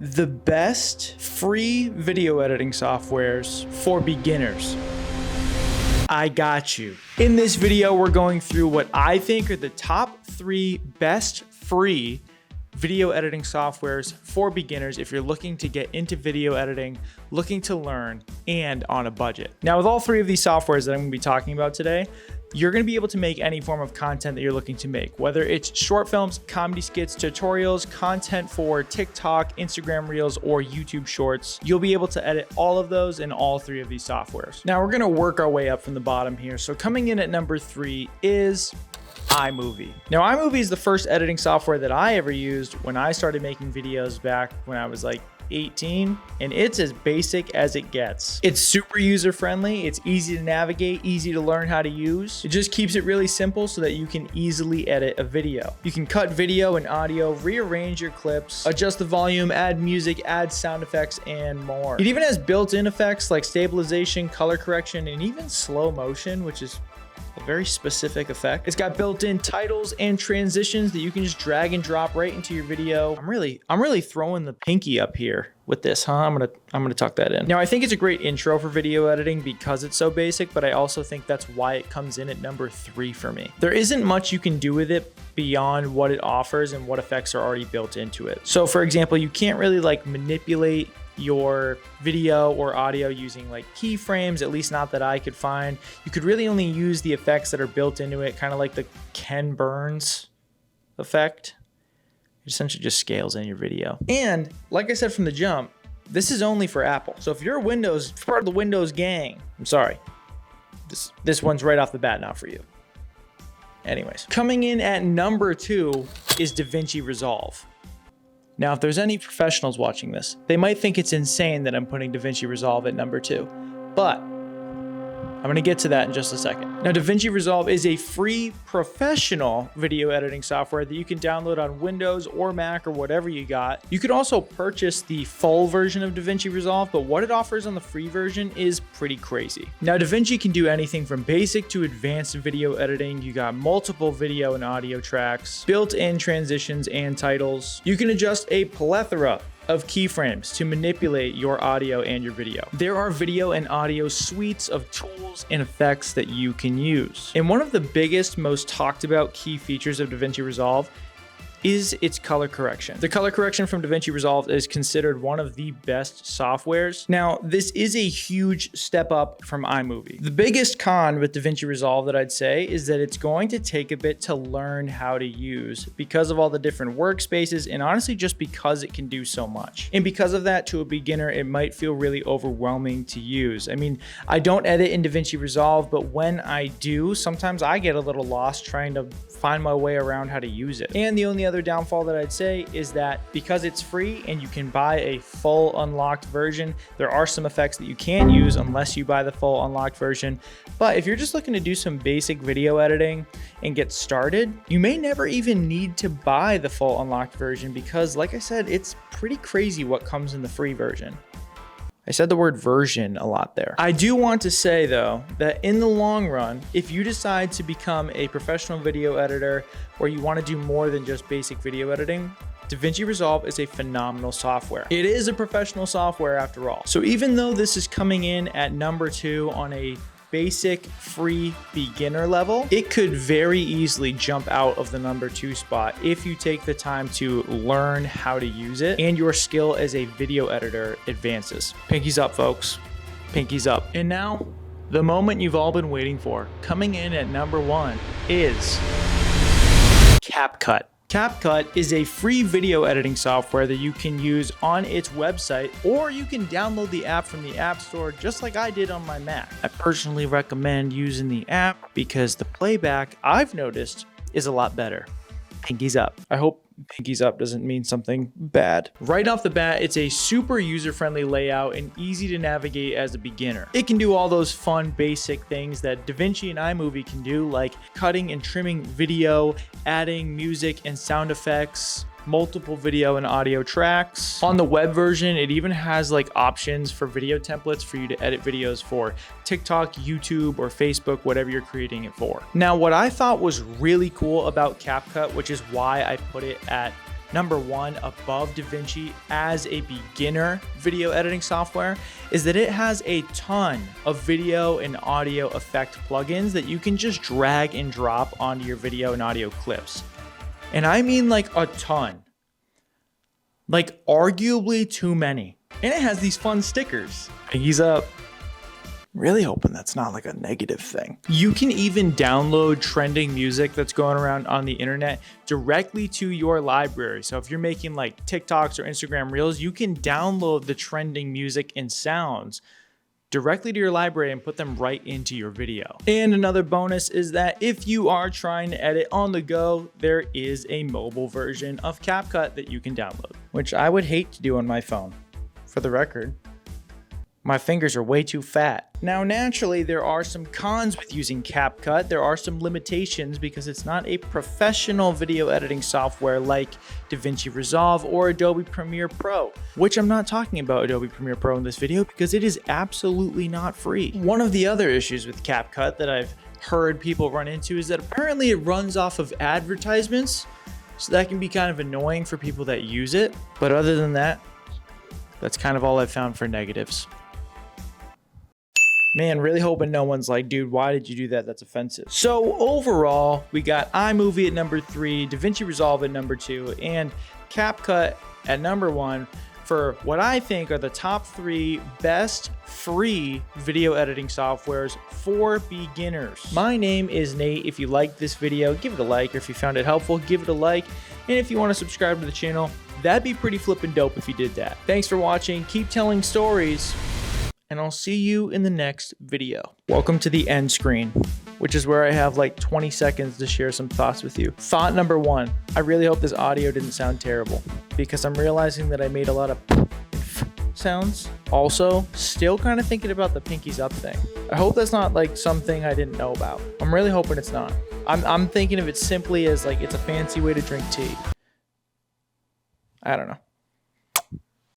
the best free video editing softwares for beginners. I got you. In this video, we're going through what I think are the top 3 best free video editing softwares for beginners if you're looking to get into video editing, looking to learn, and on a budget. Now, with all 3 of these softwares that I'm going to be talking about today, you're going to be able to make any form of content that you're looking to make, whether it's short films, comedy skits, tutorials, content for TikTok, Instagram Reels, or YouTube Shorts. You'll be able to edit all of those in all 3 of these softwares. Now, we're going to work our way up from the bottom here. So coming in at number 3 is iMovie. Now, iMovie is the first editing software that I ever used when I started making videos back when I was like 18, and it's as basic as it gets. It's super user-friendly, it's easy to navigate, easy to learn how to use. It just keeps it really simple so that you can easily edit a video. You can cut video and audio, rearrange your clips, adjust the volume, add music, add sound effects, and more. It even has built-in effects like stabilization, color correction, and even slow motion, which is a very specific effect. It's got built-in titles and transitions that you can just drag and drop right into your video. I'm really throwing the pinky up here with this, huh? I'm gonna tuck that in. Now, I think it's a great intro for video editing because it's so basic, but I also think that's why it comes in at number 3 for me. There isn't much you can do with it beyond what it offers and what effects are already built into it. So for example, you can't really like manipulate your video or audio using like keyframes, at least not that I could find. You could really only use the effects that are built into it, kind of like the Ken Burns effect. It essentially just scales in your video. And like I said from the jump, this is only for Apple. So if you're part of the Windows gang, I'm sorry, this one's right off the bat not for you. Anyways, coming in at number 2 is DaVinci Resolve. Now, if there's any professionals watching this, they might think it's insane that I'm putting DaVinci Resolve at number 2, but I'm gonna get to that in just a second. Now, DaVinci Resolve is a free professional video editing software that you can download on Windows or Mac or whatever you got. You could also purchase the full version of DaVinci Resolve, but what it offers on the free version is pretty crazy. Now, DaVinci can do anything from basic to advanced video editing. You got multiple video and audio tracks, built-in transitions and titles. You can adjust a plethora of keyframes to manipulate your audio and your video. There are video and audio suites of tools and effects that you can use. And one of the biggest, most talked about key features of DaVinci Resolve is its color correction. The color correction from DaVinci Resolve is considered one of the best softwares. Now, this is a huge step up from iMovie. The biggest con with DaVinci Resolve that I'd say is that it's going to take a bit to learn how to use because of all the different workspaces and honestly just because it can do so much. And because of that, to a beginner, it might feel really overwhelming to use. I mean, I don't edit in DaVinci Resolve, but when I do, sometimes I get a little lost trying to find my way around how to use it. And the only other downfall that I'd say is that because it's free and you can buy a full unlocked version, there are some effects that you can use unless you buy the full unlocked version. But if you're just looking to do some basic video editing and get started, you may never even need to buy the full unlocked version because, like I said, it's pretty crazy what comes in the free version. I said the word version a lot there. I do want to say though, that in the long run, if you decide to become a professional video editor or you want to do more than just basic video editing, DaVinci Resolve is a phenomenal software. It is a professional software after all. So even though this is coming in at number 2 on a basic free beginner level, it could very easily jump out of the number 2 spot if you take the time to learn how to use it and your skill as a video editor advances. Pinkies up, folks. Pinkies up. And now, the moment you've all been waiting for, coming in at number 1 is CapCut. CapCut is a free video editing software that you can use on its website, or you can download the app from the App Store just like I did on my Mac. I personally recommend using the app because the playback, I've noticed, is a lot better. Pinkies up. I hope pinkies up doesn't mean something bad. Right off the bat, it's a super user-friendly layout and easy to navigate as a beginner. It can do all those fun basic things that DaVinci and iMovie can do, like cutting and trimming video, adding music and sound effects, multiple video and audio tracks. On the web version, it even has like options for video templates for you to edit videos for TikTok, YouTube, or Facebook, whatever you're creating it for. Now, what I thought was really cool about CapCut, which is why I put it at number one above DaVinci as a beginner video editing software is that it has a ton of video and audio effect plugins that you can just drag and drop onto your video and audio clips. And I mean like a ton. Like arguably too many. And it has these fun stickers. He's up. Really hoping that's not like a negative thing. You can even download trending music that's going around on the internet directly to your library. So if you're making like TikToks or Instagram Reels, you can download the trending music and sounds directly to your library and put them right into your video. And another bonus is that if you are trying to edit on the go, there is a mobile version of CapCut that you can download, which I would hate to do on my phone. For the record, my fingers are way too fat. Now, naturally, there are some cons with using CapCut. There are some limitations because it's not a professional video editing software like DaVinci Resolve or Adobe Premiere Pro, which I'm not talking about Adobe Premiere Pro in this video because it is absolutely not free. One of the other issues with CapCut that I've heard people run into is that apparently it runs off of advertisements, so that can be kind of annoying for people that use it. But other than that, that's kind of all I've found for negatives. Man, really hoping no one's like, dude, why did you do that? That's offensive. So overall, we got iMovie at number 3, DaVinci Resolve at number 2, and CapCut at number 1 for what I think are the top 3 best free video editing softwares for beginners. My name is Nate. If you liked this video, give it a like, or if you found it helpful, give it a like. And if you want to subscribe to the channel, that'd be pretty flippin' dope if you did that. Thanks for watching. Keep telling stories. And I'll see you in the next video. Welcome to the end screen, which is where I have like 20 seconds to share some thoughts with you. Thought number 1, I really hope this audio didn't sound terrible because I'm realizing that I made a lot of sounds. Also, still kind of thinking about the pinkies up thing. I hope that's not like something I didn't know about. I'm really hoping it's not. I'm thinking of it simply as like it's a fancy way to drink tea. I don't know.